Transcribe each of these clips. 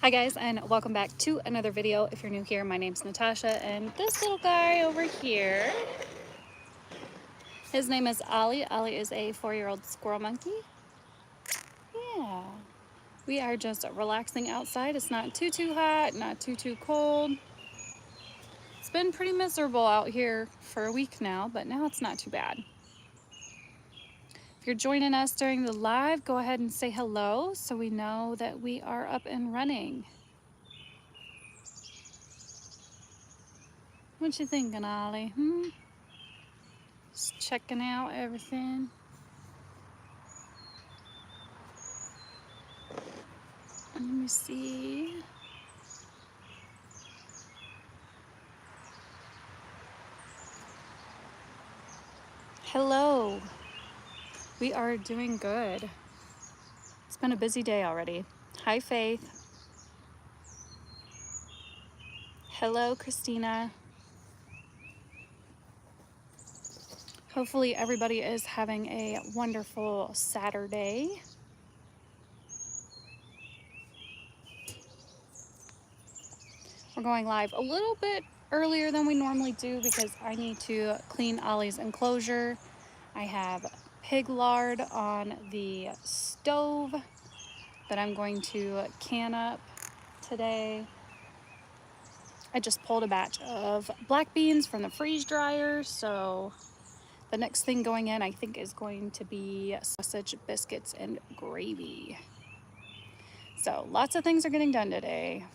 Hi guys, and welcome back to another video. If you're new here, my name's Natasha, and this little guy over here, his name is oLLie. oLLie is a 4-year-old squirrel monkey. Yeah, we are just relaxing outside. It's not too hot, not too cold. It's been pretty miserable out here for a week now, but now it's not too bad. If you're joining us during the live, go ahead and say hello so we know that we are up and running. What you thinking, oLLie? Just checking out everything. Let me see. Hello. We are doing good. It's been a busy day already. Hi, Faith. Hello, Christina. Hopefully everybody is having a wonderful Saturday. We're going live a little bit earlier than we normally do because I need to clean oLLie's enclosure. I have pig lard on the stove that I'm going to can up today. I just pulled a batch of black beans from the freeze dryer, so the next thing going in, I think, is going to be sausage, biscuits, and gravy. So lots of things are getting done today.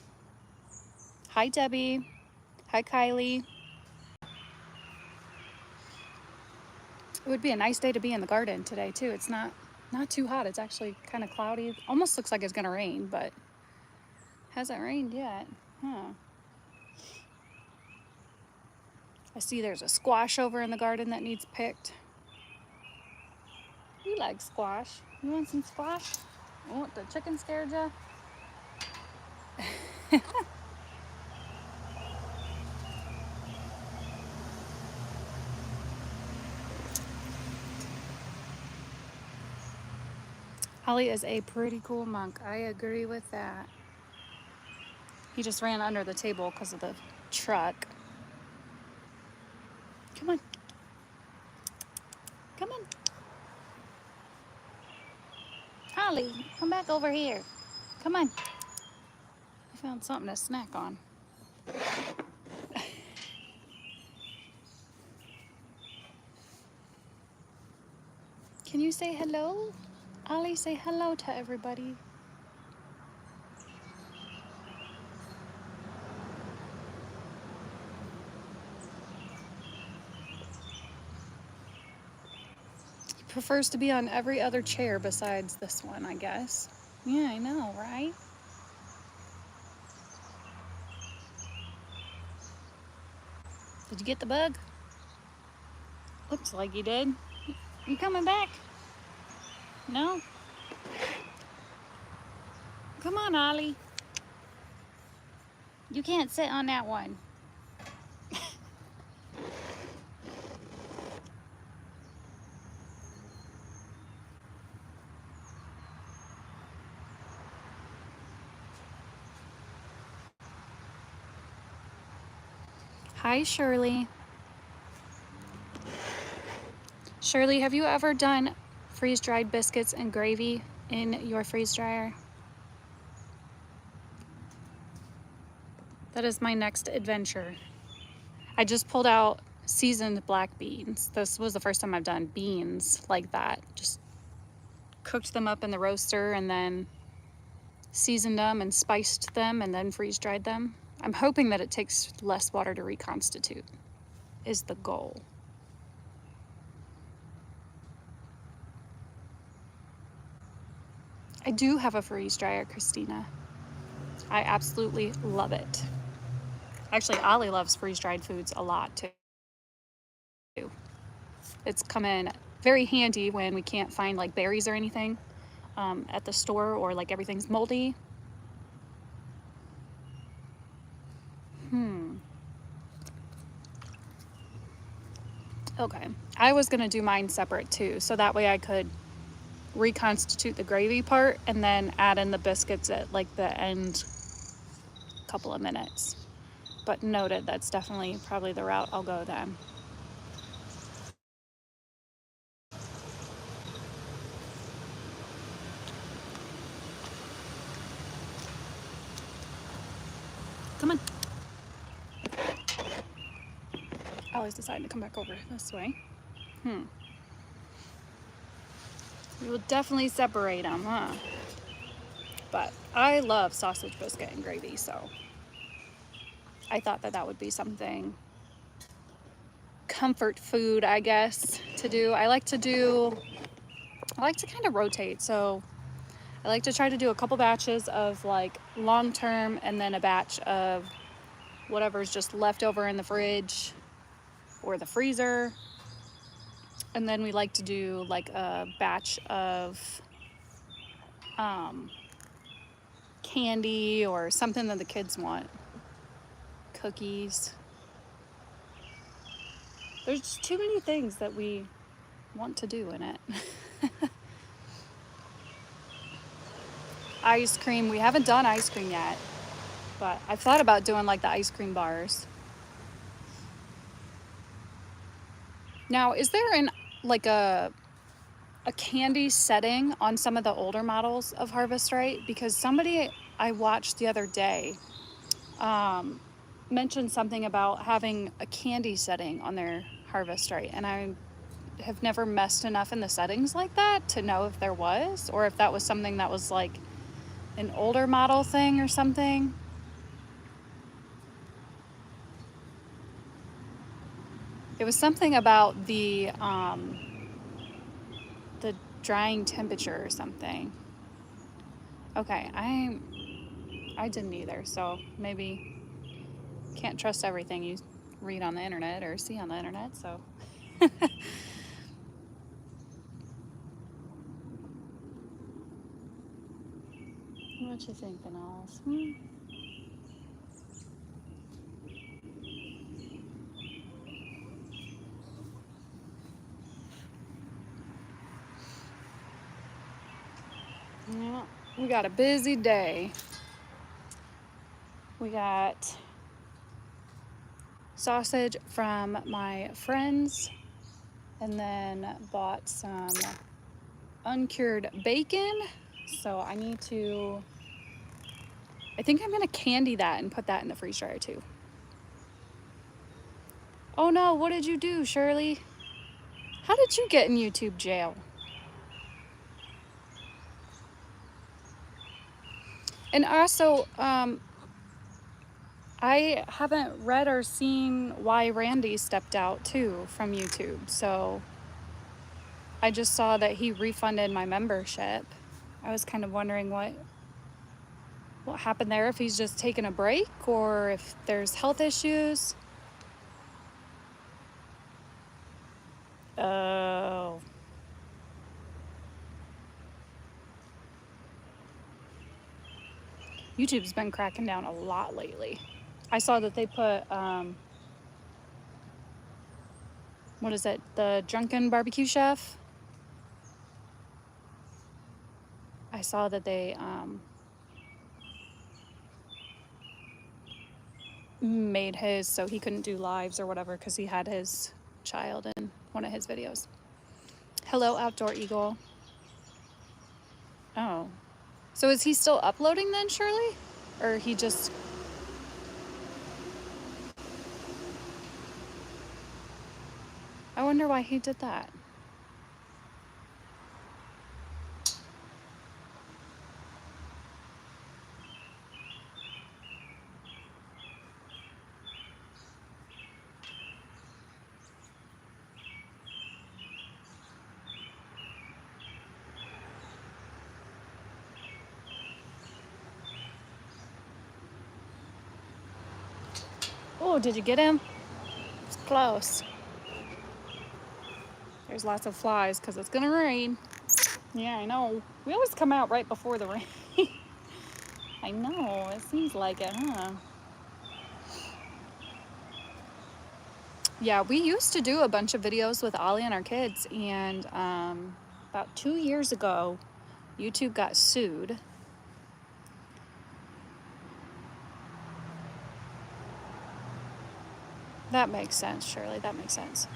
Hi, Debbie. Hi, Kylie. It would be a nice day to be in the garden today, too. It's not too hot. It's actually kind of cloudy. Almost looks like it's going to rain, but hasn't rained yet. Huh. I see there's a squash over in the garden that needs picked. You like squash. You want some squash? You want the chicken scared ya? oLLie is a pretty cool monk. I agree with that. He just ran under the table because of the truck. Come on. Come on. oLLie, come back over here. Come on. I found something to snack on. Can you say hello? oLLie, say hello to everybody. He prefers to be on every other chair besides this one, I guess. Yeah, I know, right? Did you get the bug? Looks like you did. You coming back? No? Come on, oLLie. You can't sit on that one. Hi, Shirley. Shirley, have you ever done freeze-dried biscuits and gravy in your freeze dryer? That is my next adventure. I just pulled out seasoned black beans. This was the first time I've done beans like that. Just cooked them up in the roaster and then seasoned them and spiced them and then freeze-dried them. I'm hoping that it takes less water to reconstitute, is the goal. I do have a freeze dryer, Christina. I absolutely love it. Actually, oLLie loves freeze-dried foods a lot too. It's come in very handy when we can't find like berries or anything at the store, or like everything's moldy. Okay, I was gonna do mine separate too, so that way I could reconstitute the gravy part and then add in the biscuits at like the end couple of minutes. But noted, that's definitely probably the route I'll go then. Come on. I always decide to come back over this way. We will definitely separate them, huh? But I love sausage biscuit and gravy, so I thought that that would be something comfort food, I guess, to do. I like to kind of rotate. So I like to try to do a couple batches of like long term and then a batch of whatever's just left over in the fridge or the freezer. And then we like to do like a batch of candy or something that the kids want. Cookies. There's just too many things that we want to do in it. Ice cream. We haven't done ice cream yet, but I've thought about doing like the ice cream bars. Now, is there like a candy setting on some of the older models of Harvest Right? Because somebody I watched the other day mentioned something about having a candy setting on their Harvest Right, and I have never messed enough in the settings like that to know if there was, or if that was something that was like an older model thing or something. It was something about the drying temperature or something. Okay, I didn't either, so maybe can't trust everything you read on the internet or see on the internet, so. What you thinking, Alice? Yeah, we got a busy day. We got sausage from my friends, and then bought some uncured bacon. So I think I'm gonna candy that and put that in the freeze dryer too. Oh no, what did you do, Shirley? How did you get in YouTube jail? And also, I haven't read or seen why Randy stepped out too from YouTube. So I just saw that he refunded my membership. I was kind of wondering what happened there, if he's just taking a break or if there's health issues. Oh. YouTube's been cracking down a lot lately. I saw that they put, what is it? The Drunken Barbecue Chef. I saw that they made his so he couldn't do lives or whatever because he had his child in one of his videos. Hello, Outdoor Eagle. Oh. So is he still uploading then, Shirley? Or he just... I wonder why he did that. Oh, did you get him? It's close. There's lots of flies because it's gonna rain. Yeah, I know. We always come out right before the rain. I know, it seems like it, huh? Yeah, we used to do a bunch of videos with oLLie and our kids, and about 2 years ago, YouTube got sued. That makes sense, Shirley. That makes sense.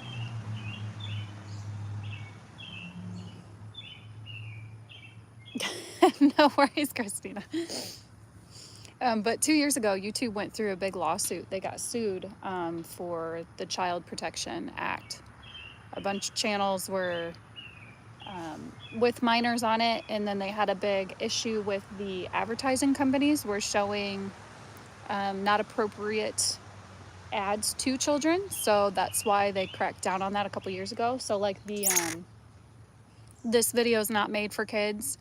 No worries, Christina. But 2 years ago, YouTube went through a big lawsuit. They got sued for the Child Protection Act. A bunch of channels were with minors on it, and then they had a big issue with the advertising companies were showing not appropriate ads to children. So that's why they cracked down on that a couple years ago. So like the this video is not made for kids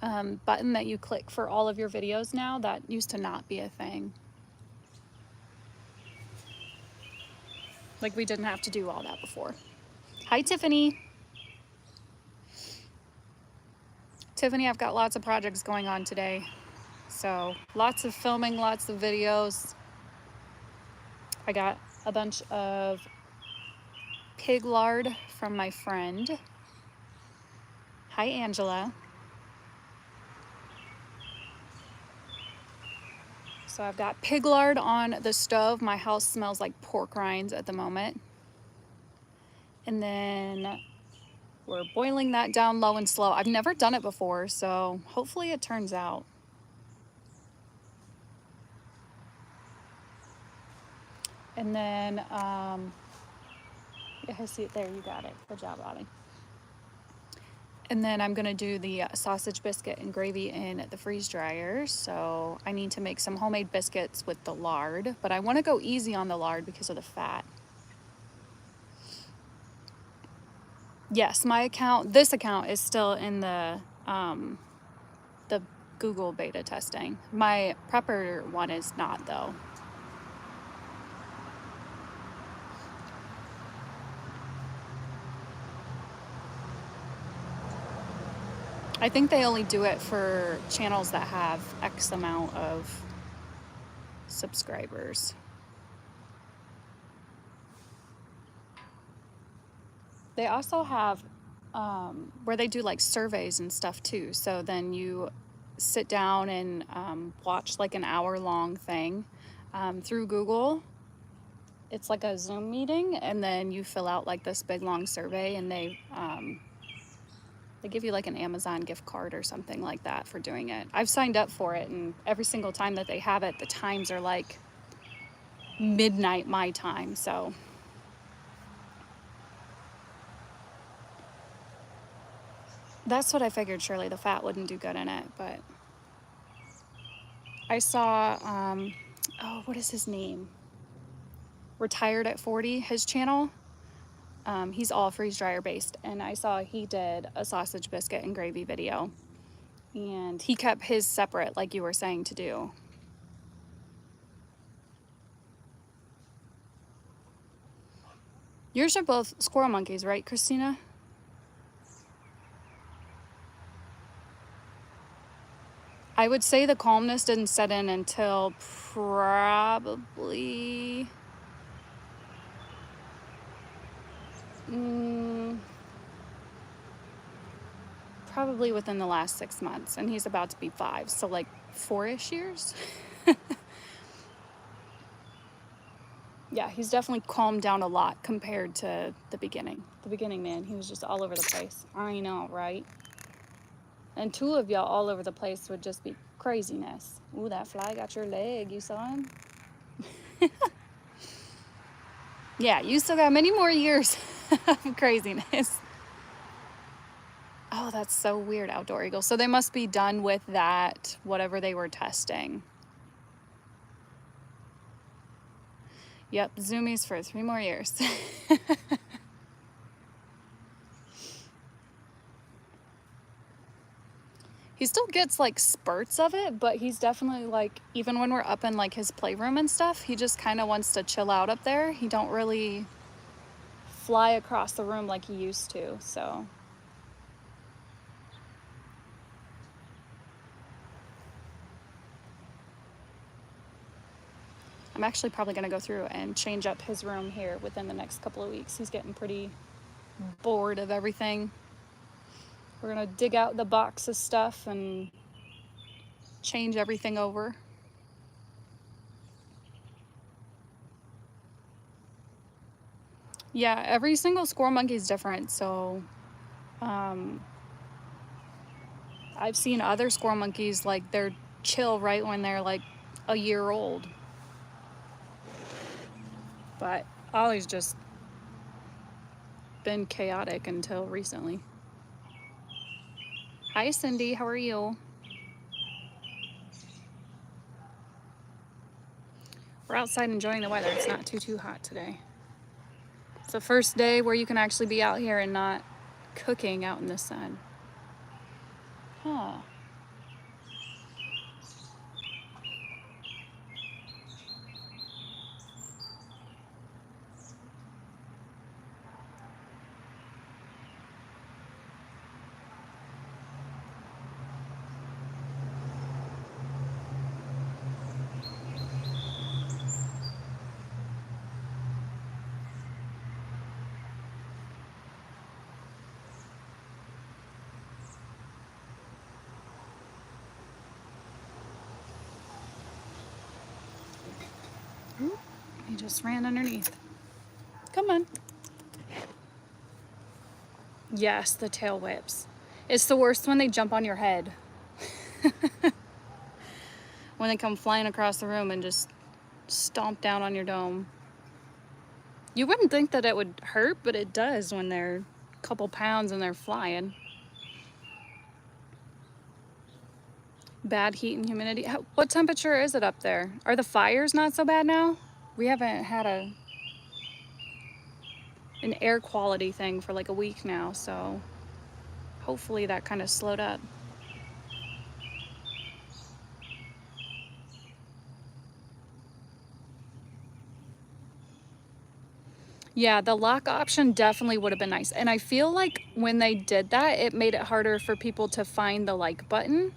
button that you click for all of your videos now, that used to not be a thing. Like we didn't have to do all that before. Hi, Tiffany. Tiffany, I've got lots of projects going on today. So lots of filming, lots of videos. I got a bunch of pig lard from my friend. Hi, Angela. So I've got pig lard on the stove. My house smells like pork rinds at the moment. And then we're boiling that down low and slow. I've never done it before, so hopefully it turns out. And then, yeah, I see it there. You got it. Good job, Ollie. And then I'm gonna do the sausage biscuit and gravy in the freeze dryer. So I need to make some homemade biscuits with the lard, but I wanna go easy on the lard because of the fat. Yes, my account, this account is still in the Google beta testing. My prepper one is not though. I think they only do it for channels that have X amount of subscribers. They also have where they do like surveys and stuff too. So then you sit down and watch like an hour-long thing through Google. It's like a Zoom meeting, and then you fill out like this big long survey, and they give you like an Amazon gift card or something like that for doing it. I've signed up for it, and every single time that they have it, the times are like midnight my time, so. That's what I figured, Shirley. The fat wouldn't do good in it, but I saw, oh, what is his name? Retired at 40, his channel. He's all freeze dryer based, and I saw he did a sausage biscuit and gravy video, and he kept his separate like you were saying to do. Yours are both squirrel monkeys, right, Christina? I would say the calmness didn't set in until probably probably within the last 6 months, and he's about to be 5, so like 4-ish years. Yeah, he's definitely calmed down a lot compared to the beginning. The beginning, man, he was just all over the place. I know, right? And 2 of y'all all over the place would just be craziness. Ooh, that fly got your leg. You saw him? Yeah, you still got many more years of craziness. Oh, that's so weird, outdoor eagle. So they must be done with that, whatever they were testing. Yep, zoomies for 3 more years. He still gets like spurts of it, but he's definitely like, even when we're up in like his playroom and stuff, he just kind of wants to chill out up there. He don't really fly across the room like he used to, so. I'm actually probably gonna go through and change up his room here within the next couple of weeks. He's getting pretty bored of everything. We're gonna dig out the box of stuff and change everything over. Yeah, every single squirrel monkey is different. So I've seen other squirrel monkeys, like they're chill right when they're like a year old. But ollie's just been chaotic until recently. Hi Cindy, how are you? We're outside enjoying the weather. It's not too hot today. It's the first day where you can actually be out here and not cooking out in the sun. Huh. He just ran underneath. Come on. Yes, the tail whips. It's the worst when they jump on your head. When they come flying across the room and just stomp down on your dome. You wouldn't think that it would hurt, but it does when they're a couple pounds and they're flying. Bad heat and humidity. What temperature is it up there? Are the fires not so bad now? We haven't had an air quality thing for like a week now, so hopefully that kind of slowed up. Yeah, the lock option definitely would have been nice. And I feel like when they did that, it made it harder for people to find the like button.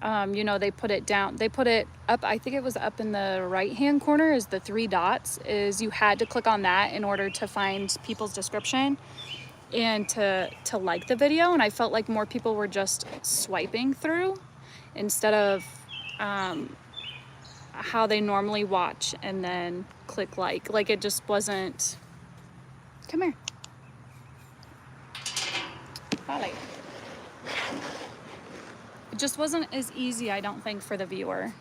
You know, they put it down, they put it up, I think it was up in the right-hand corner is the 3 dots, is you had to click on that in order to find people's description and to like the video. And I felt like more people were just swiping through instead of how they normally watch and then click like. Like it just wasn't, come here. Ollie. It just wasn't as easy, I don't think, for the viewer.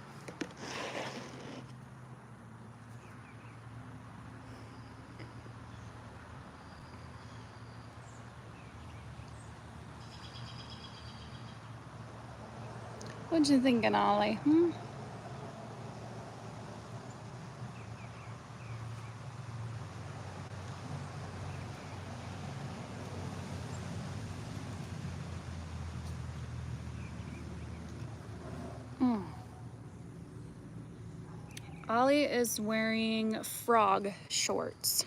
What you thinking, Ollie? Ollie is wearing frog shorts.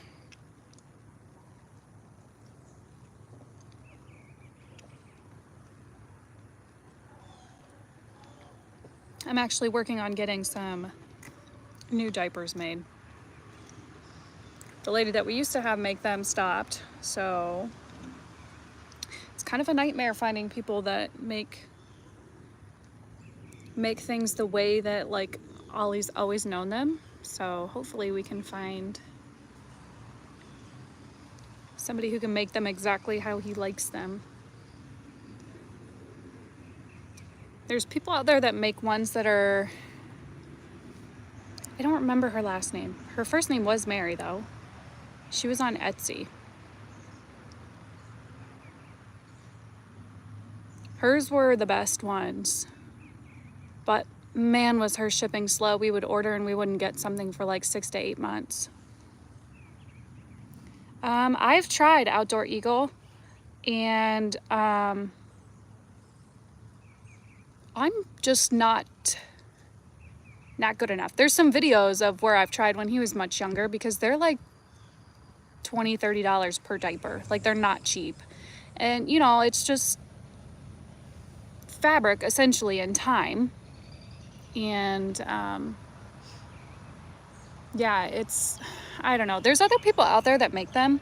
I'm actually working on getting some new diapers made. The lady that we used to have make them stopped, so it's kind of a nightmare finding people that make things the way that like Ollie's always known them. So hopefully we can find somebody who can make them exactly how he likes them. There's people out there that make ones that are, I don't remember her last name. Her first name was Mary though. She was on Etsy. Hers were the best ones, but man, was her shipping slow. We would order and we wouldn't get something for like 6 to 8 months. I've tried Outdoor Eagle and I'm just not good enough. There's some videos of where I've tried when he was much younger because they're like $20, $30 per diaper. Like they're not cheap. And you know, it's just fabric essentially and time. And yeah, it's, I don't know. There's other people out there that make them,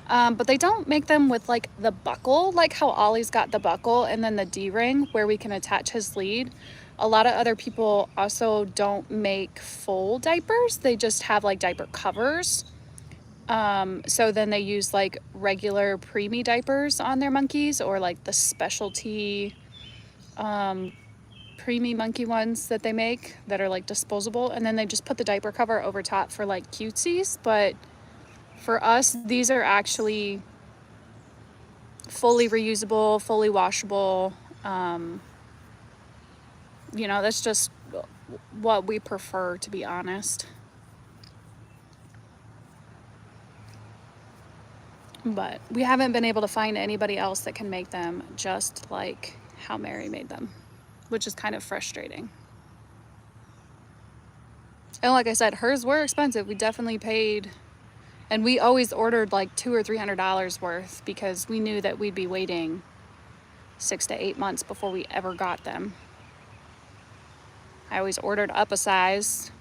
but they don't make them with like the buckle, like how Ollie's got the buckle and then the D-ring where we can attach his lead. A lot of other people also don't make full diapers. They just have like diaper covers. So then they use like regular preemie diapers on their monkeys, or like the specialty preemie monkey ones that they make that are like disposable, and then they just put the diaper cover over top for like cutesies. But for us, these are actually fully reusable, fully washable. You know, that's just what we prefer, to be honest. But we haven't been able to find anybody else that can make them just like how Mary made them, which is kind of frustrating. And like I said, hers were expensive. We definitely paid, and we always ordered like $200 or $300 worth because we knew that we'd be waiting 6 to 8 months before we ever got them. I always ordered up a size.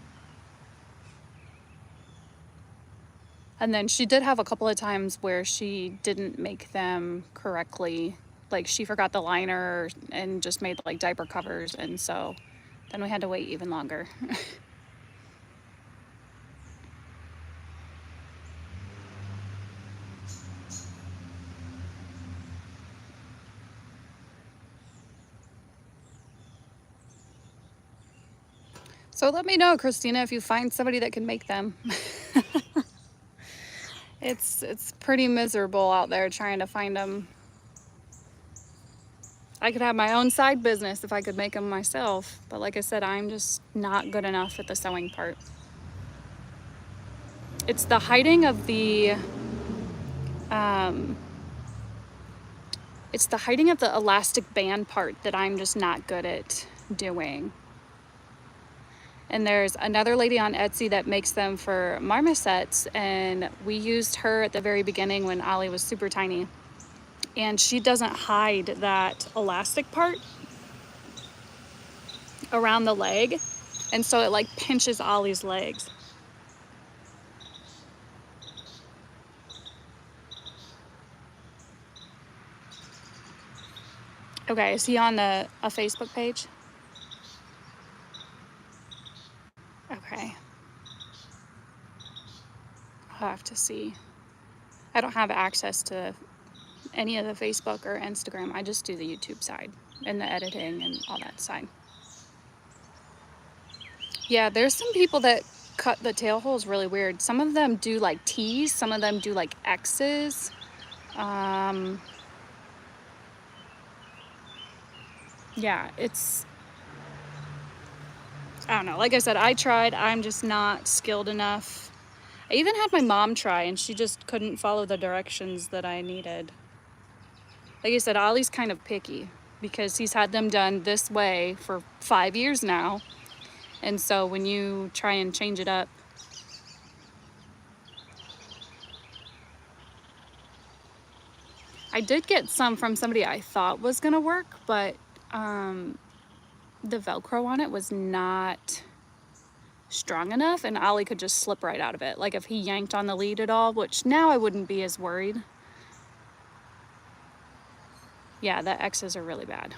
And then she did have a couple of times where she didn't make them correctly. Like she forgot the liner and just made like diaper covers. And so then we had to wait even longer. So let me know, Christina, if you find somebody that can make them. It's pretty miserable out there trying to find them. I could have my own side business if I could make them myself. But like I said, I'm just not good enough at the sewing part. It's the hiding of the it's the hiding of the elastic band part that I'm just not good at doing. And there's another lady on Etsy that makes them for marmosets, and we used her at the very beginning when oLLie was super tiny. And she doesn't hide that elastic part around the leg, and so it like pinches oLLie's legs. Okay, is he on a Facebook page? Okay. I'll have to see. I don't have access to any of the Facebook or Instagram. I just do the YouTube side and the editing and all that side. Yeah, there's some people that cut the tail holes really weird. Some of them do like T's, some of them do like X's. Yeah, it's, I don't know. Like I said, I tried. I'm just not skilled enough. I even had my mom try, and she just couldn't follow the directions that I needed. Like I said, oLLie's kind of picky because he's had them done this way for 5 years now. And so when you try and change it up, I did get some from somebody I thought was gonna work, but the Velcro on it was not strong enough, and oLLie could just slip right out of it. Like if he yanked on the lead at all, which now I wouldn't be as worried. Yeah, the X's are really bad.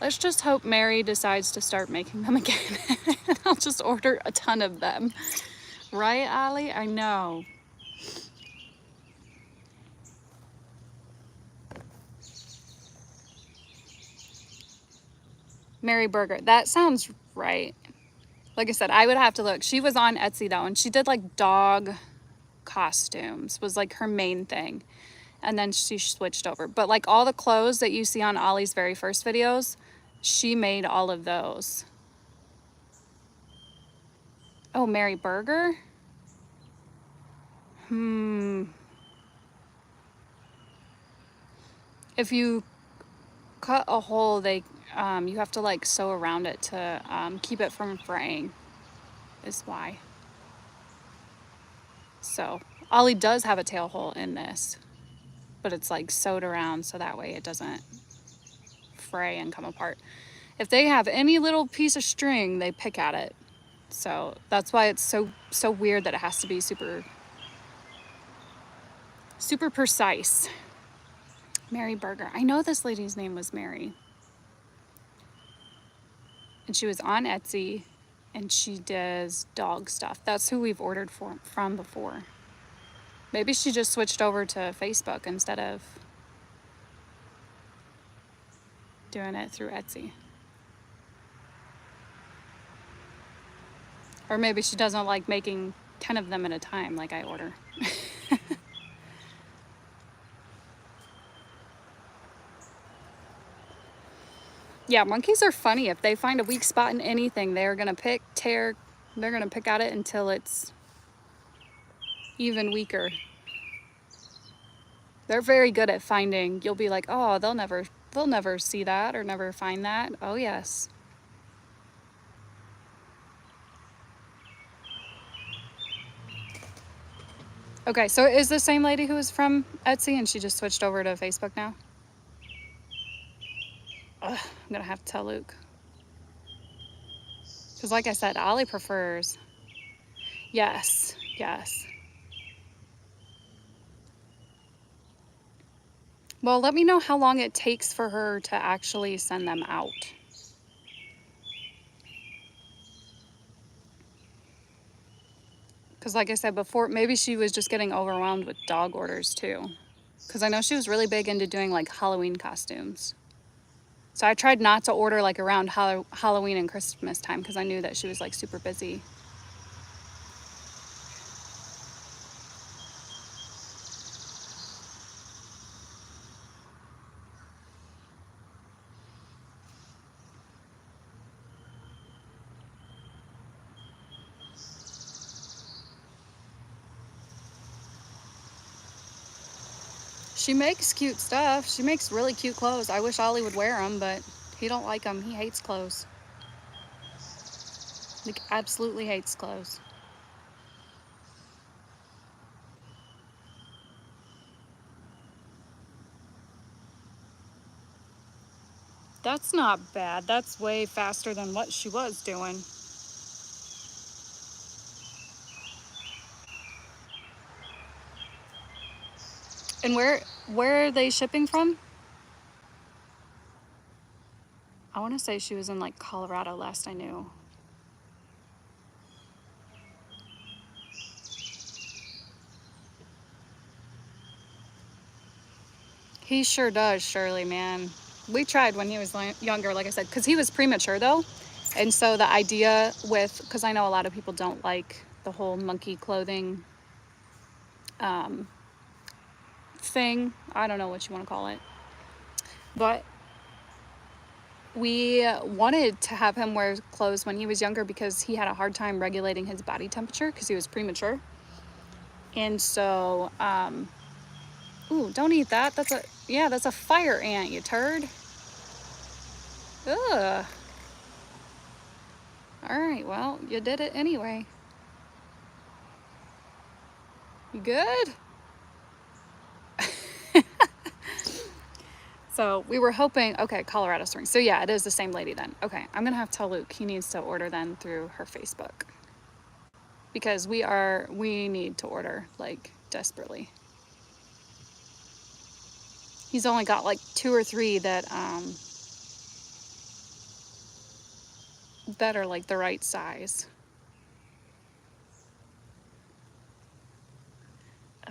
Let's just hope Mary decides to start making them again. And I'll just order a ton of them. Right, oLLie? I know. Mary Burger. That sounds right. Like I said, I would have to look. She was on Etsy though, and she did like dog costumes was like her main thing. And then she switched over. But like all the clothes that you see on oLLie's very first videos, she made all of those. Oh, Mary Burger? If you cut a hole, you have to like sew around it to keep it from fraying, is why. So oLLie does have a tail hole in this, but it's like sewed around so that way it doesn't fray and come apart. If they have any little piece of string, they pick at it. So that's why it's so weird that it has to be super precise. Mary Burger. I know this lady's name was Mary. and she was on Etsy, and she does dog stuff. That's who we've ordered from before. Maybe she just switched over to Facebook instead of doing it through Etsy. Or maybe she doesn't like making 10 of them at a time like I order. Yeah, monkeys are funny. If they find a weak spot in anything, they're gonna pick at it until it's even weaker. They're very good at finding. You'll be like, oh, they'll never see that or never find that. Oh yes. Okay, so is the same lady who was from Etsy and she just switched over to Facebook now? Ugh, I'm gonna have to tell Luke. Because like I said, oLLie prefers. Yes, yes. Well, let me know how long it takes for her to actually send them out. Because like I said before, maybe she was just getting overwhelmed with dog orders too. Because I know she was really big into doing like Halloween costumes. So I tried not to order like around Halloween and Christmas time because I knew that she was like super busy. She makes cute stuff. She makes really cute clothes. I wish oLLie would wear them, but he don't like them. He hates clothes. Like absolutely hates clothes. That's not bad. That's way faster than what she was doing. And where are they shipping from? I want to say she was in like Colorado last I knew. He sure does, Shirley, man. We tried when he was younger, like I said, because he was premature though. And so the idea with, because I know a lot of people don't like the whole monkey clothing thing. I don't know what you want to call it. But we wanted to have him wear clothes when he was younger because he had a hard time regulating his body temperature because he was premature. And so, ooh, don't eat that. That's a fire ant, you turd. Ugh. All right, well, you did it anyway. You good? So we were hoping, okay, Colorado Springs. So yeah, it is the same lady then. Okay, I'm gonna have to tell Luke he needs to order then through her Facebook. Because we need to order, like, desperately. He's only got like 2 or 3 that are like the right size.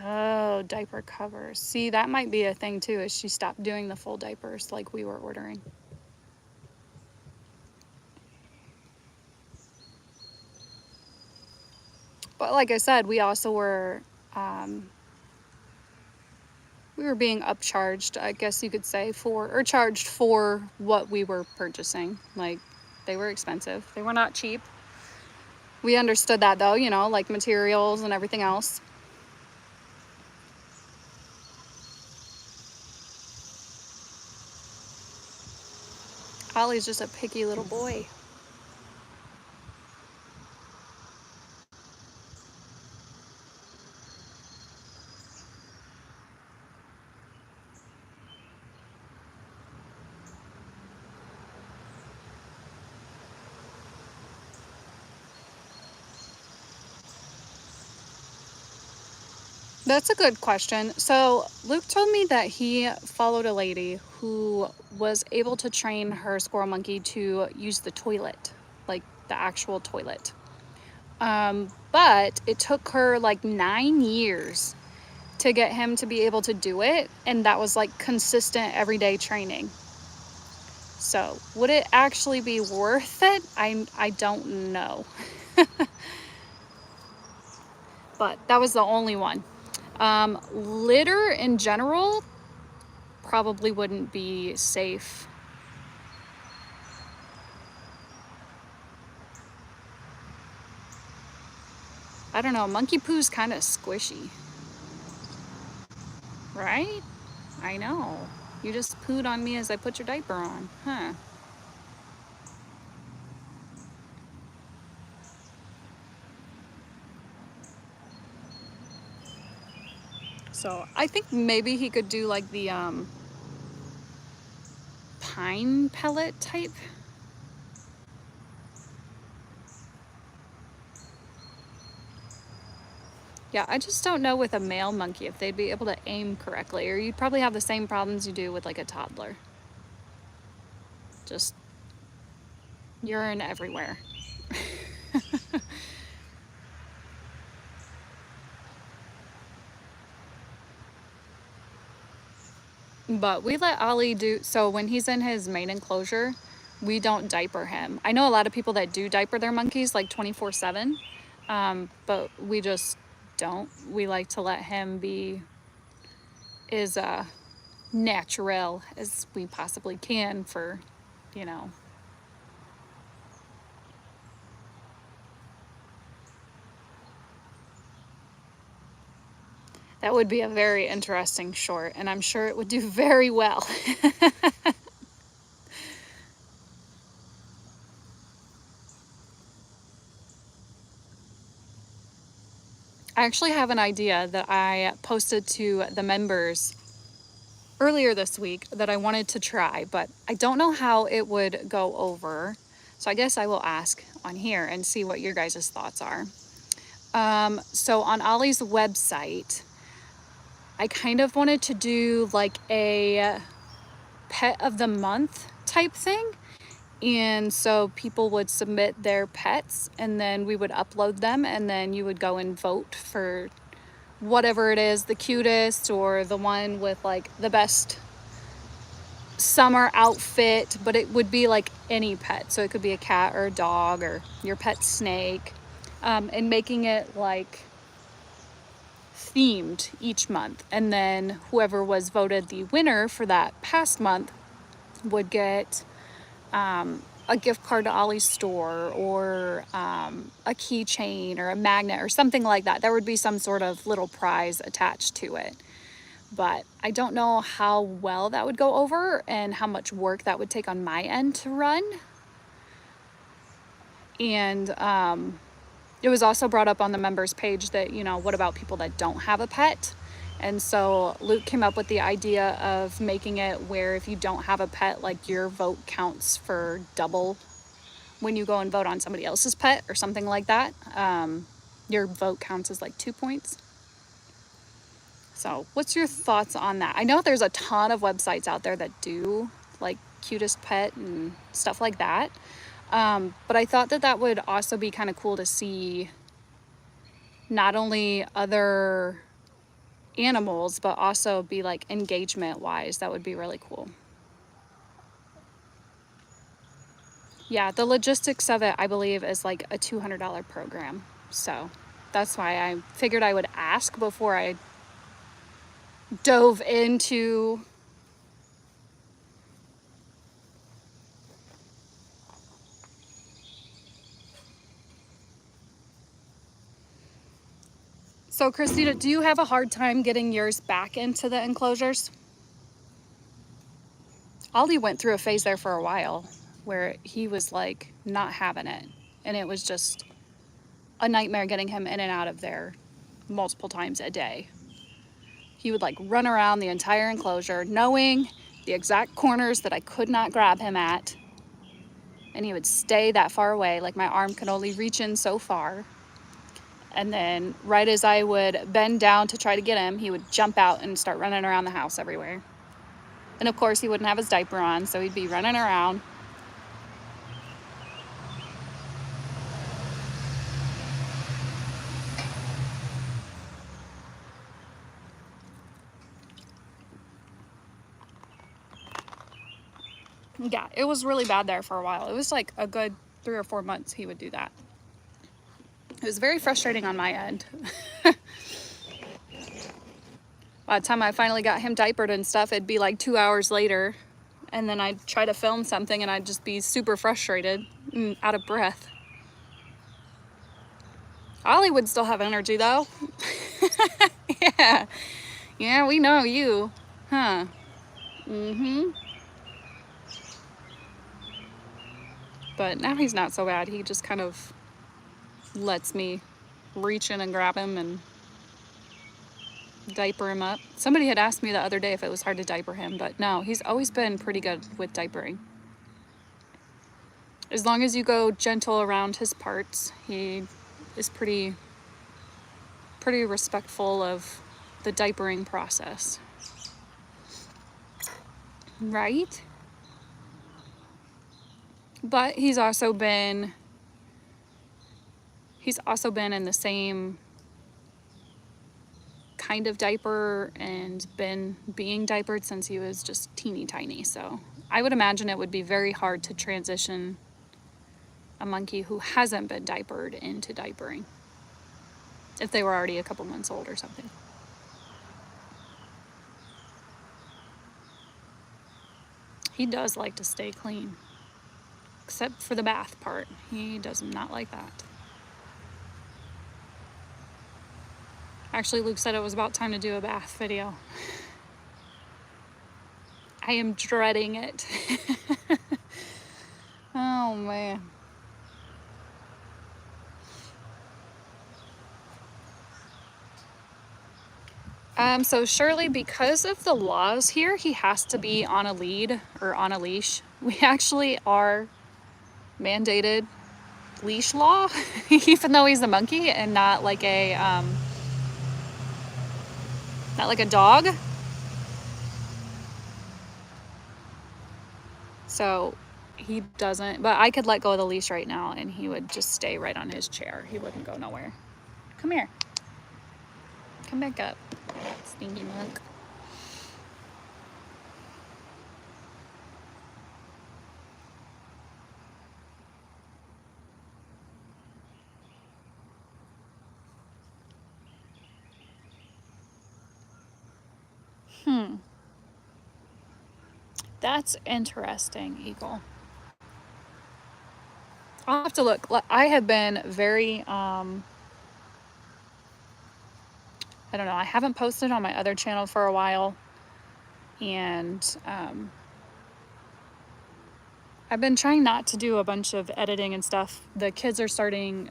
Oh, diaper covers. See, that might be a thing too, is she stopped doing the full diapers like we were ordering. But like I said, we also were being upcharged, I guess you could say, charged for what we were purchasing. Like, they were expensive. They were not cheap. We understood that though, you know, like materials and everything else. oLLie's just a picky little boy. That's a good question. So Luke told me that he followed a lady who was able to train her squirrel monkey to use the toilet, like the actual toilet. But it took her like 9 years to get him to be able to do it, and that was like consistent everyday training. So would it actually be worth it? I don't know. But that was the only one. Litter in general probably wouldn't be safe. I don't know, monkey poo's kind of squishy, right? I know. You just pooed on me as I put your diaper on, huh? So I think maybe he could do like the pine pellet type. Yeah, I just don't know with a male monkey if they'd be able to aim correctly, or you'd probably have the same problems you do with like a toddler. Just urine everywhere. But we let oLLie do, so when he's in his main enclosure, we don't diaper him. I know a lot of people that do diaper their monkeys like 24/7, but we just don't. We like to let him be as natural as we possibly can for, you know. That would be a very interesting short, and I'm sure it would do very well. I actually have an idea that I posted to the members earlier this week that I wanted to try, but I don't know how it would go over. So I guess I will ask on here and see what your guys' thoughts are. So on oLLie's website, I kind of wanted to do like a pet of the month type thing. And so people would submit their pets and then we would upload them and then you would go and vote for whatever it is, the cutest or the one with like the best summer outfit, but it would be like any pet. So it could be a cat or a dog or your pet snake, and making it like themed each month. And then whoever was voted the winner for that past month would get a gift card to oLLie's store or a keychain or a magnet or something like that. There would be some sort of little prize attached to it. But I don't know how well that would go over and how much work that would take on my end to run. And it was also brought up on the members page that, you know, what about people that don't have a pet? And so Luke came up with the idea of making it where if you don't have a pet, like your vote counts for double when you go and vote on somebody else's pet or something like that. Your vote counts as like 2 points. So what's your thoughts on that? I know there's a ton of websites out there that do like cutest pet and stuff like that. But I thought that that would also be kind of cool to see not only other animals, but also be like engagement wise. That would be really cool. Yeah, the logistics of it, I believe, is like a $200 program. So that's why I figured I would ask before I dove into. So Christina, do you have a hard time getting yours back into the enclosures? oLLie went through a phase there for a while where he was like not having it. And it was just a nightmare getting him in and out of there multiple times a day. He would like run around the entire enclosure knowing the exact corners that I could not grab him at. And he would stay that far away, like my arm could only reach in so far. And then right as I would bend down to try to get him, he would jump out and start running around the house everywhere. And of course he wouldn't have his diaper on, so he'd be running around. Yeah, it was really bad there for a while. It was like a good 3 or 4 months he would do that. It was very frustrating on my end. By the time I finally got him diapered and stuff, it'd be like 2 hours later. And then I'd try to film something and I'd just be super frustrated and out of breath. oLLie would still have energy though. Yeah. Yeah, we know you. Huh. Mm-hmm. But now he's not so bad. He just kind of lets me reach in and grab him and diaper him up. Somebody had asked me the other day if it was hard to diaper him, but no, he's always been pretty good with diapering. As long as you go gentle around his parts, he is pretty respectful of the diapering process. Right? But he's also been in the same kind of diaper and been being diapered since he was just teeny tiny. So I would imagine it would be very hard to transition a monkey who hasn't been diapered into diapering if they were already a couple months old or something. He does like to stay clean, except for the bath part. He does not like that. Actually, Luke said it was about time to do a bath video. I am dreading it. Oh man. So Shirley, because of the laws here, he has to be on a lead or on a leash. We actually are mandated leash law, even though he's a monkey and not like a dog. So he doesn't, but I could let go of the leash right now and he would just stay right on his chair. He wouldn't go nowhere. Come here. Come back up, stinky monk. That's interesting, Eagle. I'll have to look. I have been very, I don't know, I haven't posted on my other channel for a while. And I've been trying not to do a bunch of editing and stuff. The kids are starting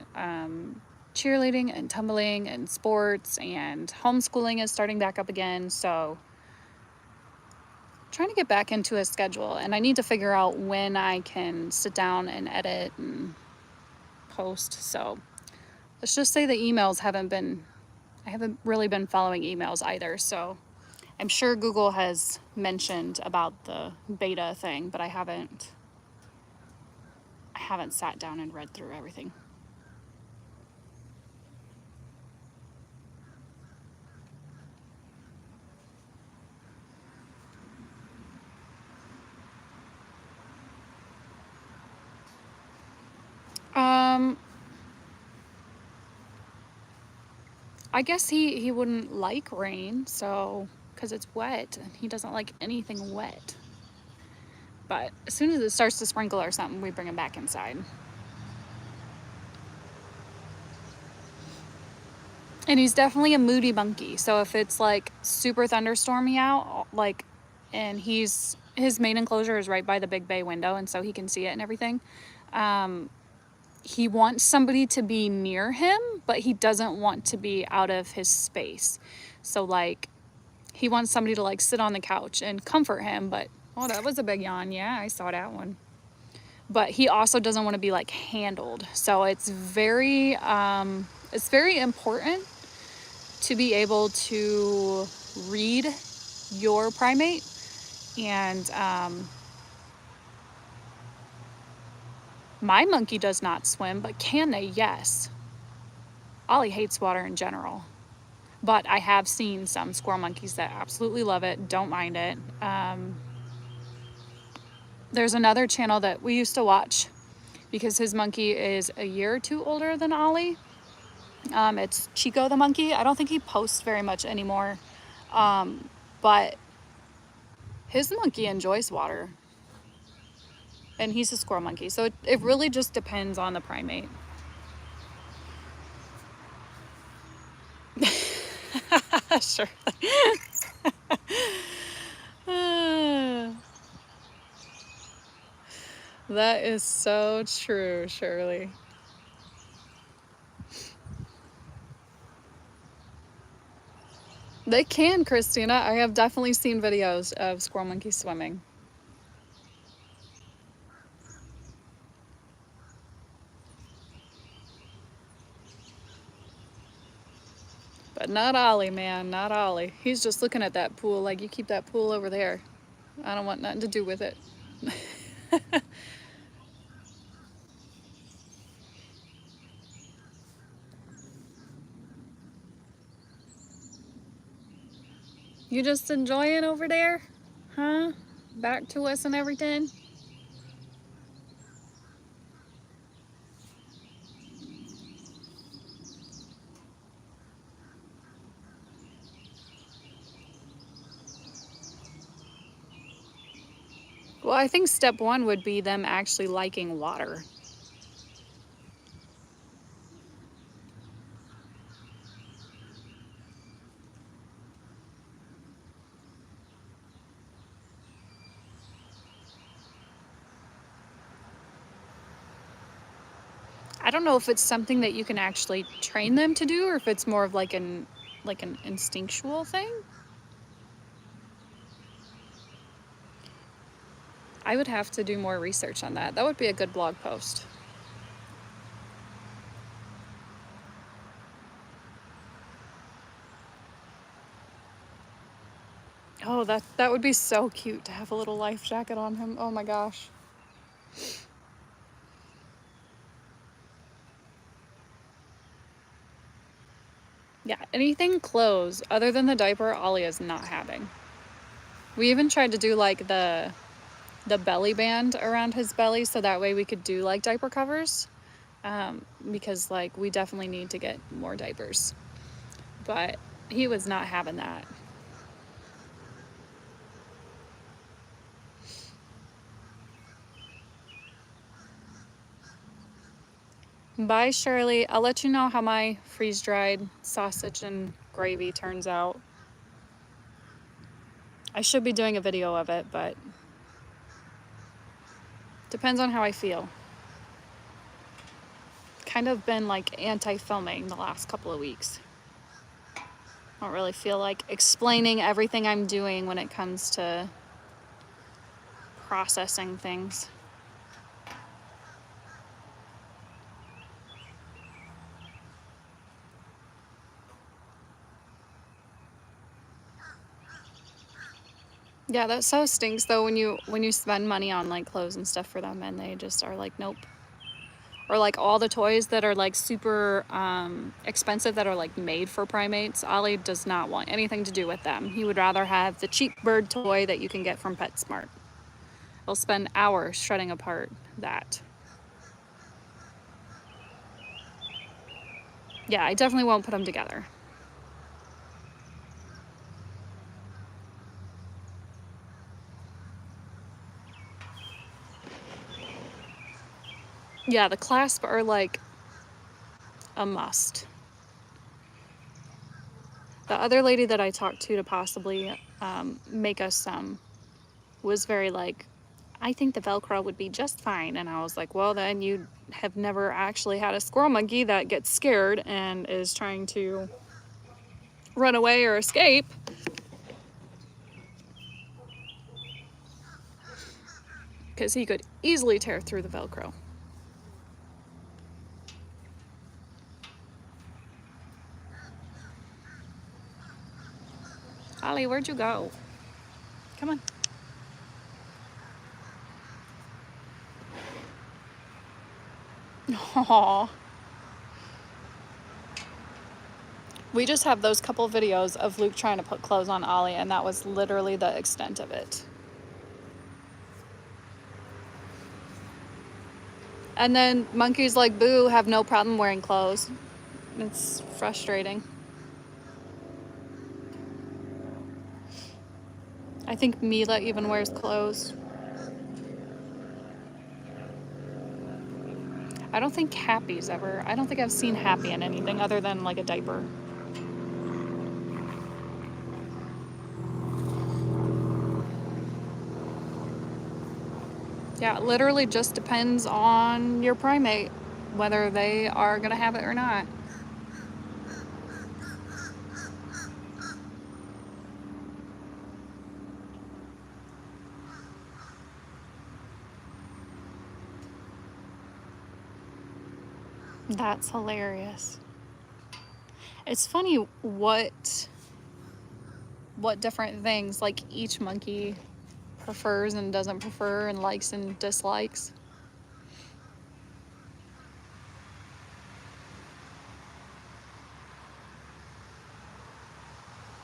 cheerleading and tumbling and sports, and homeschooling is starting back up again. So trying to get back into a schedule, and I need to figure out when I can sit down and edit and post. So let's just say the emails I haven't really been following emails either. So I'm sure Google has mentioned about the beta thing, but I haven't sat down and read through everything. I guess he wouldn't like rain, so, because it's wet, and he doesn't like anything wet. But as soon as it starts to sprinkle or something, we bring him back inside. And he's definitely a moody monkey, so if it's like super thunderstormy out, like, and his main enclosure is right by the big bay window, and so he can see it and everything. He wants somebody to be near him, but he doesn't want to be out of his space. So like, he wants somebody to like sit on the couch and comfort him, but, oh, that was a big yawn. Yeah, I saw that one. But he also doesn't want to be like handled. So it's very It's very important to be able to read your primate. And my monkey does not swim, but can they? Yes. oLLie hates water in general. But I have seen some squirrel monkeys that absolutely love it, don't mind it. There's another channel that we used to watch because his monkey is a year or two older than oLLie. It's Chico the monkey. I don't think he posts very much anymore. But his monkey enjoys water. And he's a squirrel monkey. So it really just depends on the primate. Sure. That is so true, Shirley. They can, Christina. I have definitely seen videos of squirrel monkeys swimming. But not oLLie, man, not oLLie. He's just looking at that pool like, you keep that pool over there. I don't want nothing to do with it. You just enjoying over there? Huh? Back to us and everything? Well, I think step one would be them actually liking water. I don't know if it's something that you can actually train them to do or if it's more of like an instinctual thing. I would have to do more research on that. That would be a good blog post. Oh, that would be so cute to have a little life jacket on him. Oh my gosh. Yeah, anything clothes other than the diaper, oLLie is not having. We even tried to do like the belly band around his belly so that way we could do like diaper covers, because like we definitely need to get more diapers. But he was not having that. Bye, Shirley. I'll let you know how my freeze-dried sausage and gravy turns out. I should be doing a video of it, but depends on how I feel. Kind of been like anti-filming the last couple of weeks. I don't really feel like explaining everything I'm doing when it comes to processing things. Yeah, that so stinks though when you spend money on like clothes and stuff for them and they just are like, nope. Or like all the toys that are like super expensive that are like made for primates. oLLie does not want anything to do with them. He would rather have the cheap bird toy that you can get from PetSmart. He'll spend hours shredding apart that. Yeah, I definitely won't put them together. Yeah, the clasps are like a must. The other lady that I talked to possibly make us some was very like, I think the Velcro would be just fine. And I was like, well, then you have never actually had a squirrel monkey that gets scared and is trying to run away or escape. Because he could easily tear through the Velcro. oLLie, where'd you go? Come on. Aww. We just have those couple videos of Luke trying to put clothes on oLLie, and that was literally the extent of it. And then monkeys like Boo have no problem wearing clothes. It's frustrating. I think Mila even wears clothes. I don't think Happy's ever. I don't think I've seen Happy in anything other than like a diaper. Yeah, it literally just depends on your primate, whether they are gonna have it or not. That's hilarious. It's funny what different things like each monkey prefers and doesn't prefer and likes and dislikes.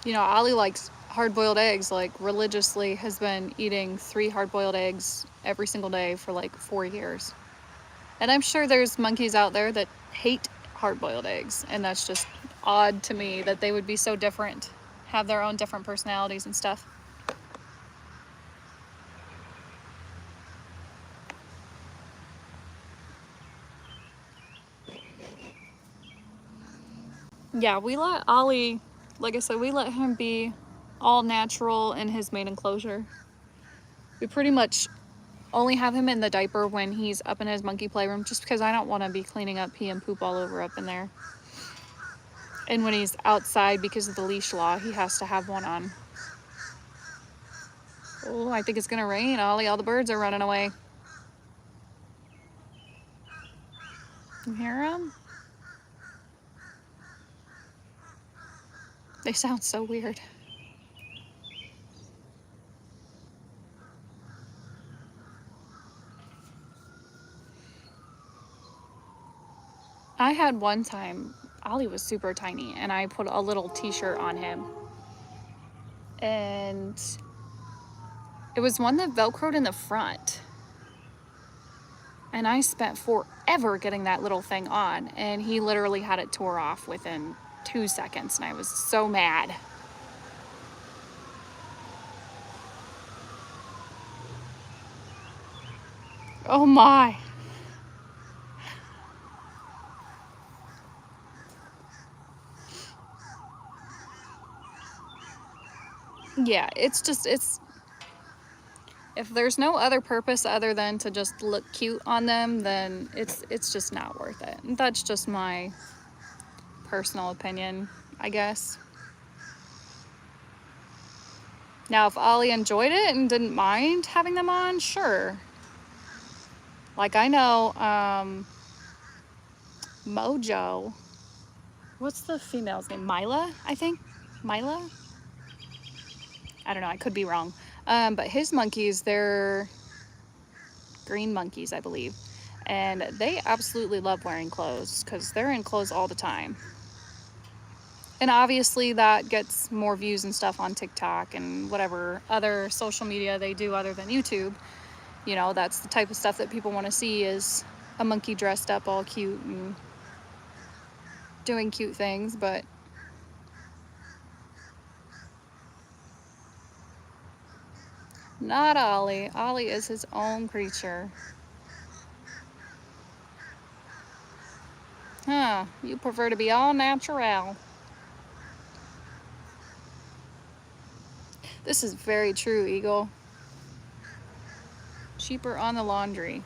You know, oLLie likes hard-boiled eggs, like religiously has been eating 3 hard-boiled eggs every single day for like 4 years. And I'm sure there's monkeys out there that hate hard-boiled eggs, and that's just odd to me that they would be so different, have their own different personalities and stuff. Yeah, we let oLLie, like I said, we let him be all natural in his main enclosure. We pretty much only have him in the diaper when he's up in his monkey playroom, just because I don't want to be cleaning up pee and poop all over up in there. And when he's outside, because of the leash law, he has to have one on. Oh, I think it's gonna rain, oLLie. All the birds are running away. You hear them? They sound so weird. I had one time, oLLie was super tiny, and I put a little t-shirt on him. And it was one that Velcroed in the front. And I spent forever getting that little thing on, and he literally had it tore off within 2 seconds, and I was so mad. Oh my. Yeah, it's just, if there's no other purpose other than to just look cute on them, then it's just not worth it. That's just my personal opinion, I guess. Now, if oLLie enjoyed it and didn't mind having them on, sure. Like I know, Mojo, what's the female's name? Mila, I think? Mila? I don't know, I could be wrong. But his monkeys, they're green monkeys, I believe. And they absolutely love wearing clothes because they're in clothes all the time. And obviously that gets more views and stuff on TikTok and whatever other social media they do other than YouTube. You know, that's the type of stuff that people want to see, is a monkey dressed up all cute and doing cute things, but not oLLie. oLLie is his own creature. Huh, you prefer to be all natural. This is very true, Eagle. Cheaper on the laundry.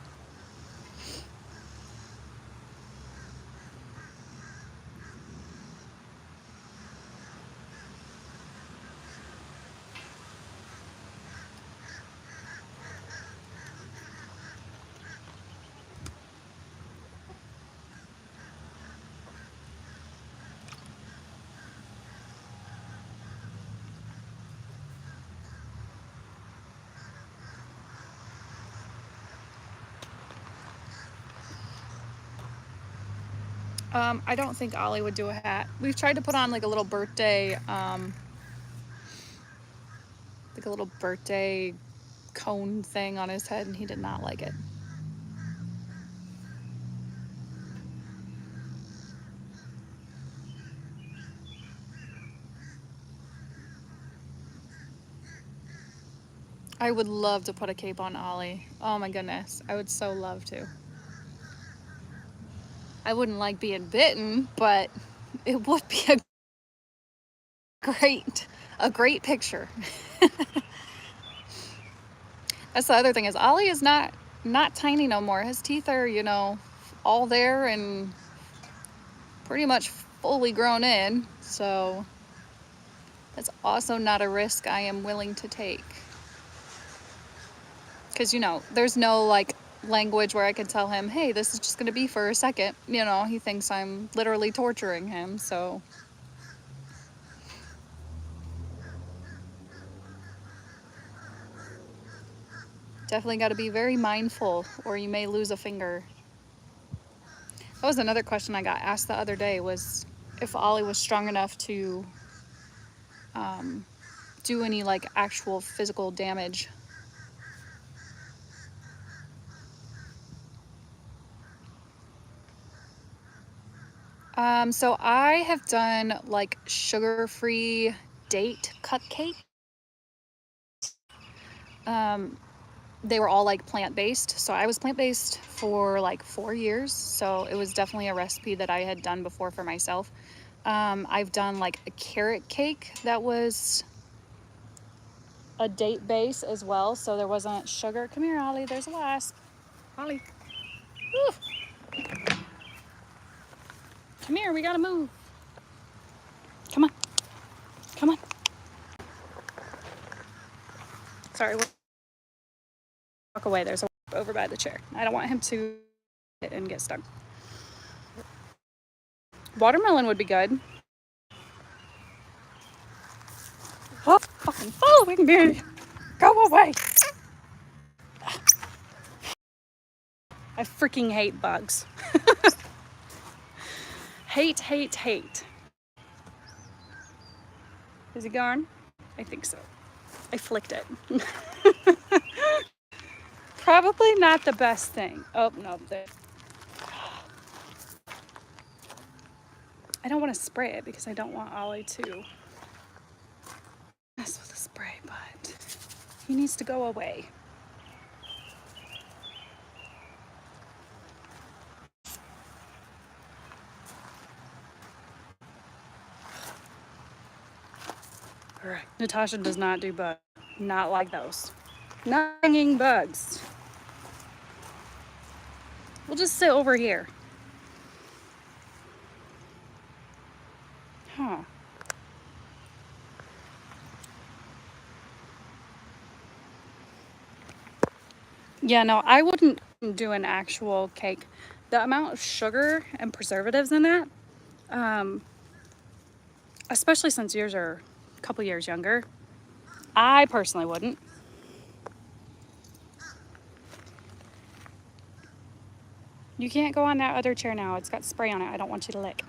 I don't think oLLie would do a hat. We've tried to put on like a little birthday, cone thing on his head, and he did not like it. I would love to put a cape on oLLie. Oh my goodness, I would so love to. I wouldn't like being bitten, but it would be a great picture. That's the other thing, is oLLie is not tiny no more. His teeth are, you know, all there and pretty much fully grown in. So that's also not a risk I am willing to take. Because, you know, there's no like language where I can tell him, hey, this is just going to be for a second. You know, he thinks I'm literally torturing him. So definitely got to be very mindful, or you may lose a finger. That was another question I got asked the other day, was if oLLie was strong enough to do any like actual physical damage. So I have done like sugar-free date cupcake. They were all like plant-based. So I was plant-based for like 4 years. So it was definitely a recipe that I had done before for myself. I've done like a carrot cake that was a date base as well. So there wasn't sugar. Come here, oLLie. There's a wasp. oLLie. Woo. Come here. We gotta move. Come on. Come on. Sorry. Walk away. There's a wasp over by the chair. I don't want him to hit and get stuck. Watermelon would be good. Oh, fucking following me. Go away. I freaking hate bugs. Hate. Is he gone? I think so. I flicked it. Probably not the best thing. Oh, no. I don't want to spray it because I don't want oLLie to mess with the spray, but he needs to go away. All right. Natasha does not do bugs. Not like those. Not hanging bugs. We'll just sit over here. Huh. Yeah, no, I wouldn't do an actual cake. The amount of sugar and preservatives in that, especially since yours are a couple years younger, I personally wouldn't. You can't go on that other chair now. It's got spray on it. I don't want you to lick.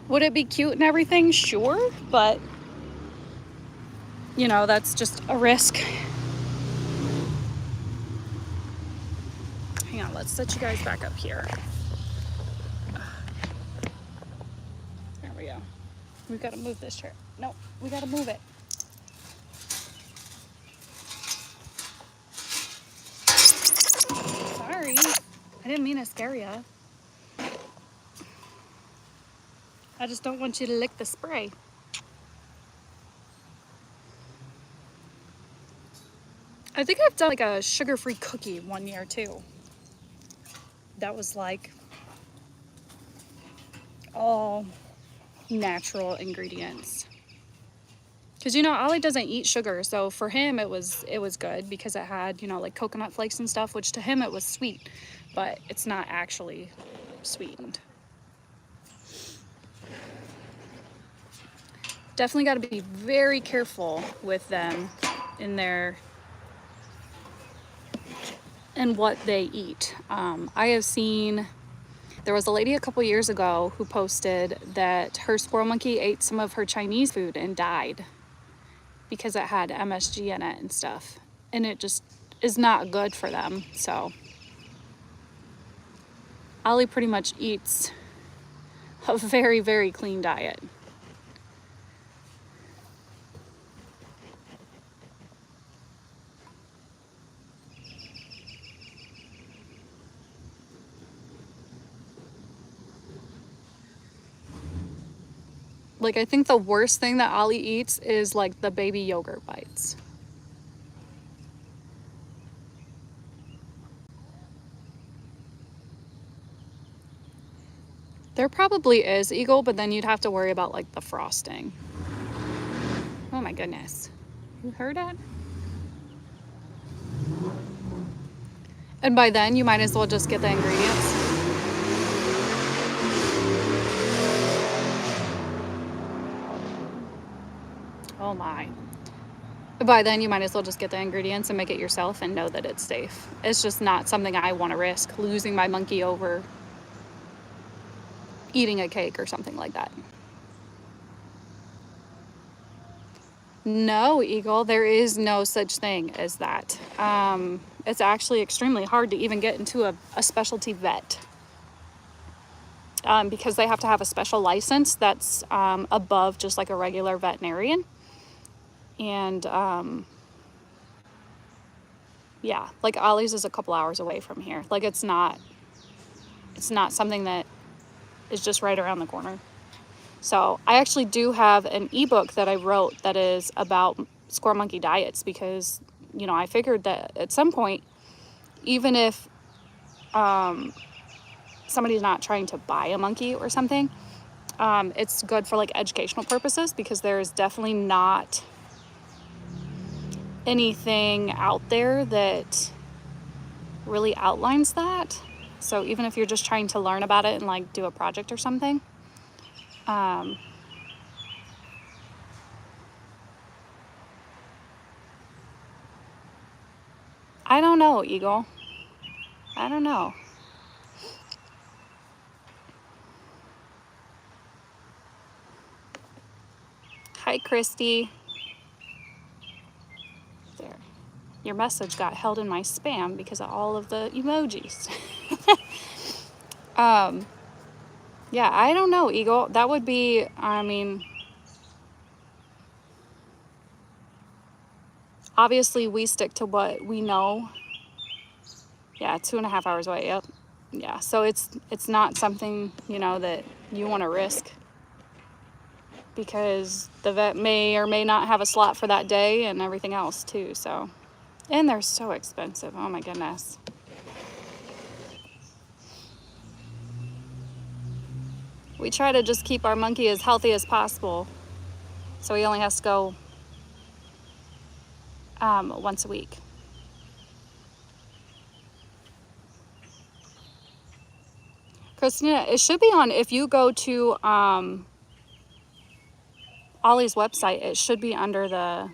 Would it be cute and everything? Sure, but you know, that's just a risk. Hang on, let's set you guys back up here. There we go. We've got to move this chair. No, we got to move it. Sorry. I didn't mean to scare you. I just don't want you to lick the spray. I think I've done like a sugar-free cookie one year too. That was like all natural ingredients. Because, you know, oLLie doesn't eat sugar, so for him it was good because it had, you know, like coconut flakes and stuff, which to him it was sweet, but it's not actually sweetened. Definitely got to be very careful with them in their and what they eat. I have seen, there was a lady a couple years ago who posted that her squirrel monkey ate some of her Chinese food and died because it had MSG in it and stuff. And it just is not good for them. So oLLie pretty much eats a very, very clean diet. Like, I think the worst thing that oLLie eats is like the baby yogurt bites. There probably is, Eagle, but then you'd have to worry about like the frosting. Oh my goodness. You heard it? And by then you might as well just get the ingredients. Oh my. By then you might as well just get the ingredients and make it yourself and know that it's safe. It's just not something I want to risk, losing my monkey over eating a cake or something like that. No, Eagle, there is no such thing as that. It's actually extremely hard to even get into a specialty vet because they have to have a special license that's above just like a regular veterinarian. And yeah, like oLLie's is a couple hours away from here. Like it's not something that is just right around the corner. So I actually do have an ebook that I wrote that is about squirrel monkey diets because, you know, I figured that at some point, even if somebody's not trying to buy a monkey or something, it's good for like educational purposes because there's definitely not anything out there that really outlines that. So even if you're just trying to learn about it and like do a project or something, I don't know, Eagle. I don't know. Hi, Christy. There. Your message got held in my spam because of all of the emojis. Yeah, I don't know, Eagle. That would be, I mean, obviously we stick to what we know. Yeah, 2.5 hours away. Yep. Yeah, so it's not something, you know, that you want to risk because the vet may or may not have a slot for that day and everything else too. So, and they're so expensive. Oh my goodness. We try to just keep our monkey as healthy as possible. So he only has to go once a week. Christina, it should be on, if you go to oLLie's website, it should be under the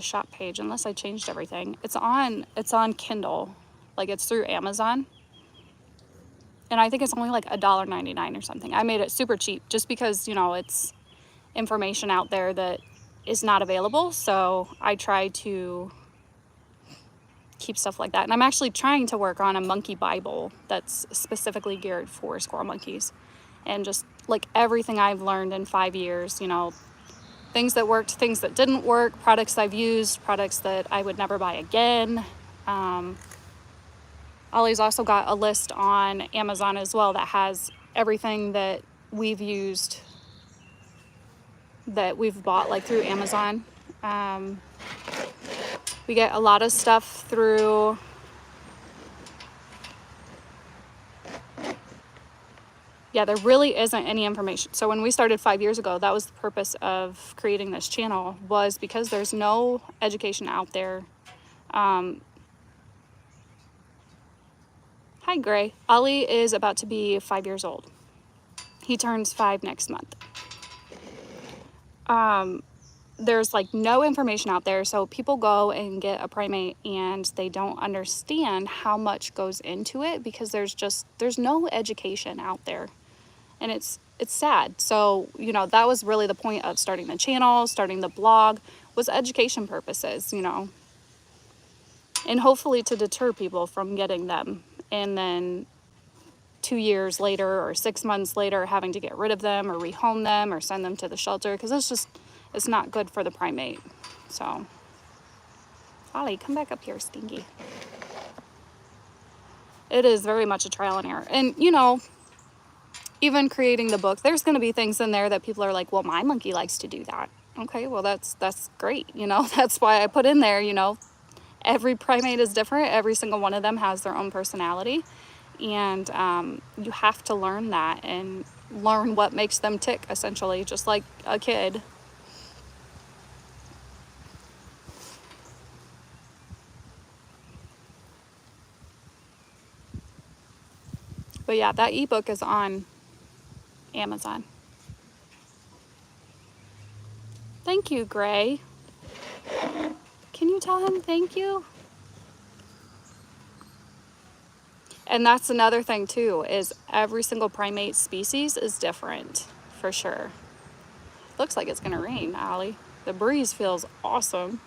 shop page, unless I changed everything. It's on Kindle, like it's through Amazon. And I think it's only like $1.99 or something. I made it super cheap just because, you know, it's information out there that is not available. So I try to keep stuff like that. And I'm actually trying to work on a monkey Bible that's specifically geared for squirrel monkeys. And just like everything I've learned in 5 years, you know, things that worked, things that didn't work, products I've used, products that I would never buy again. oLLie's also got a list on Amazon as well that has everything that we've used, that we've bought like through Amazon. We get a lot of stuff through there really isn't any information. So when we started 5 years ago, that was the purpose of creating this channel, was because there's no education out there. Hi, Gray. oLLie is about to be 5 years old. He turns 5 next month. there's like no information out there. So people go and get a primate and they don't understand how much goes into it because there's no education out there. And it's sad. So, you know, that was really the point of starting the channel, starting the blog, was education purposes, you know, and hopefully to deter people from getting them. And then 2 years later or 6 months later, having to get rid of them or rehome them or send them to the shelter, because it's not good for the primate. So, oLLie, come back up here, Stinky. It is very much a trial and error. And, you know, even creating the book, there's going to be things in there that people are like, well, my monkey likes to do that. Okay, well, that's great. You know, that's why I put in there, you know, every primate is different. Every single one of them has their own personality. And you have to learn that and learn what makes them tick, essentially, just like a kid. But yeah, that ebook is on Amazon. Thank you, Gray. Can you tell him thank you? And that's another thing too, is every single primate species is different, for sure. Looks like it's gonna rain, oLLie. The breeze feels awesome.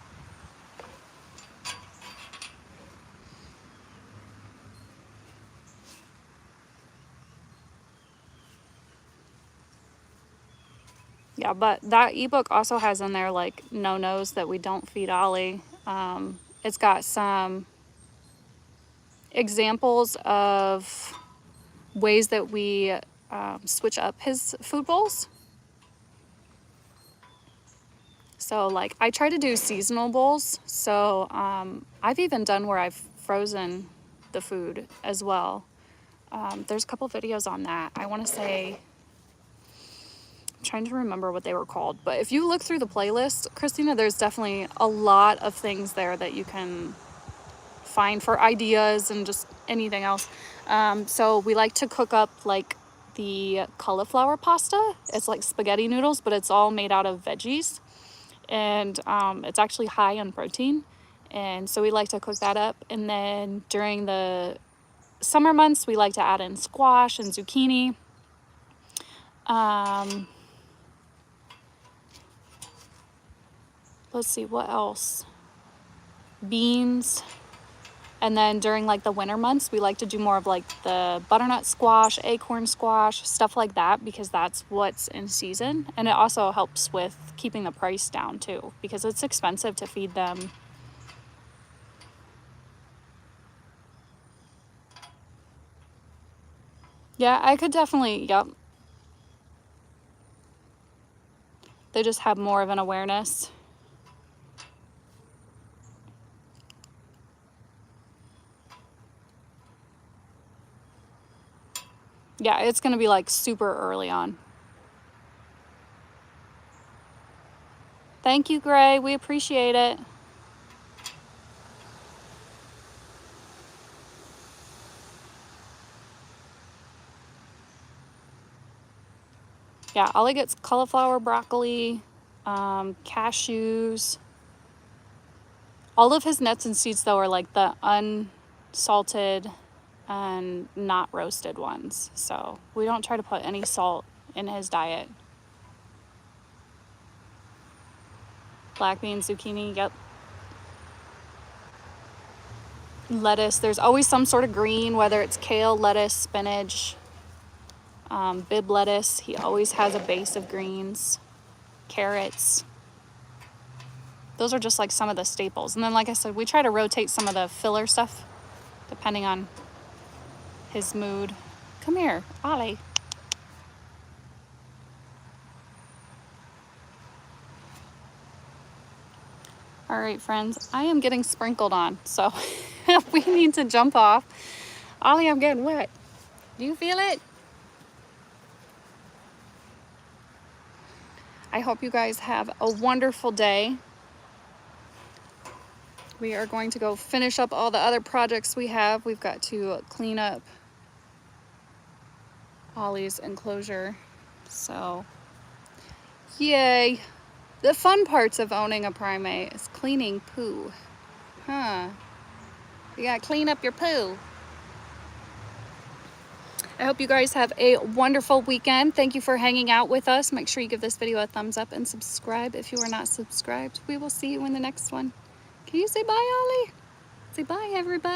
Yeah, but that ebook also has in there like no-nos that we don't feed oLLie. It's got some examples of ways that we switch up his food bowls. So like I try to do seasonal bowls. So I've even done where I've frozen the food as well. There's a couple videos on that. I want to say, I'm trying to remember what they were called, but if you look through the playlist, Christina, there's definitely a lot of things there that you can find for ideas and just anything else. So we like to cook up like the cauliflower pasta. It's like spaghetti noodles, but it's all made out of veggies, and it's actually high in protein. And so we like to cook that up. And then during the summer months, we like to add in squash and zucchini. Let's see, what else? Beans. And then during like the winter months, we like to do more of like the butternut squash, acorn squash, stuff like that, because that's what's in season. And it also helps with keeping the price down too, because it's expensive to feed them. Yeah, I could definitely, yep. They just have more of an awareness. Yeah, it's going to be like super early on. Thank you, Gray. We appreciate it. Yeah, oLLie gets cauliflower, broccoli, cashews. All of his nuts and seeds, though, are like the unsalted and not roasted ones. So we don't try to put any salt in his diet. Black beans, zucchini, yep. Lettuce, there's always some sort of green, whether it's kale, lettuce, spinach, bib lettuce. He always has a base of greens, carrots. Those are just like some of the staples. And then, like I said, we try to rotate some of the filler stuff depending on his mood. Come here, oLLie. All right, friends, I am getting sprinkled on, so we need to jump off. oLLie, I'm getting wet. Do you feel it? I hope you guys have a wonderful day. We are going to go finish up all the other projects we have. We've got to clean up oLLie's enclosure. So, yay. The fun parts of owning a primate is cleaning poo. Huh. You gotta clean up your poo. I hope you guys have a wonderful weekend. Thank you for hanging out with us. Make sure you give this video a thumbs up and subscribe if you are not subscribed. We will see you in the next one. Can you say bye, oLLie? Say bye, everybody.